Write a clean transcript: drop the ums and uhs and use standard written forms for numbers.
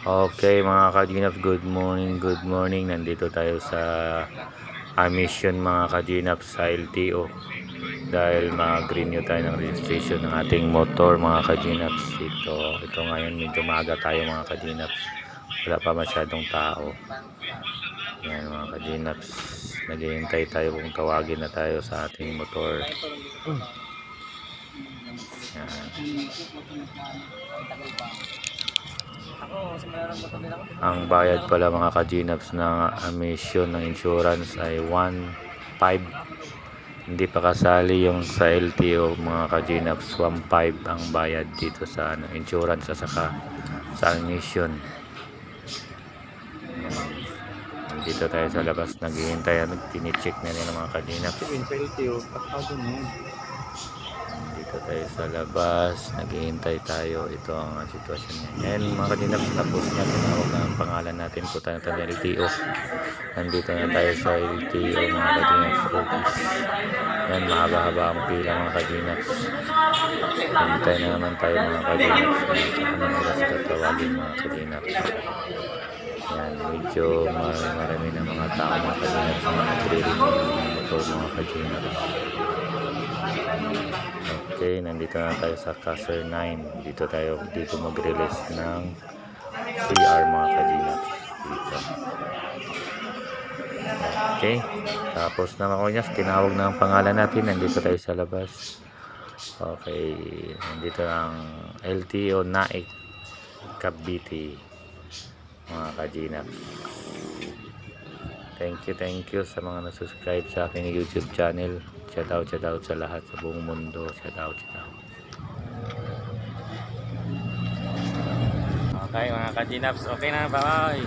Okay mga ka-Ginaps, good morning. Nandito tayo sa mission mga ka-Ginaps sa LTO dahil mag-renew tayo ng registration ng ating motor mga ka-Ginaps. Ito ngayon medyo maaga tayo mga ka-Ginaps, wala pa masyadong tao. Yan mga ka-Ginaps, naghihintay tayo kung tawagin na tayo sa ating motor. Yan. Ang bayad pala mga ka-Ginaps ng emission ng insurance ay 1.5. Hindi pa kasali yung sa LTO mga ka-Ginaps. 1.5 ang bayad dito sa insurance at saka sa emission. Dito tayo sa labas naghihintay, tinicheck na nila mga ka-Ginaps. Dito tayo sa labas naghihintay tayo. Ito ang sitwasyon niya. Ngayon mga ka-Ginaps, tapos na tinawag na ang pangalan natin, punta na tayo sa LTO. Nandito na tayo sa LTO mga ka-Ginaps office. Yan, mahaba-haba ang pila mga ka-Ginaps. Hintay na naman tayo mga ka-Ginaps. Anong oras tatawagin mga ka-Ginaps. Yan, medyo marami na mga tao mga ka-Ginaps na nagre-renew ng motor mga ka-Ginaps. Okay, nandito na tayo sa Caser 9. Dito mag-release ng CR mga ka-Ginaps dito. Okay, tapos na mga kunyas, tinawag na ang pangalan natin. Nandito tayo sa labas. Okay, nandito ang LTO Naik Cavite mga ka-Ginaps. Thank you sa mga na-subscribe sa aking YouTube channel. Shout out sa lahat sa buong mundo. Shout out. Okay mga ka-Ginaps, okay na, bye.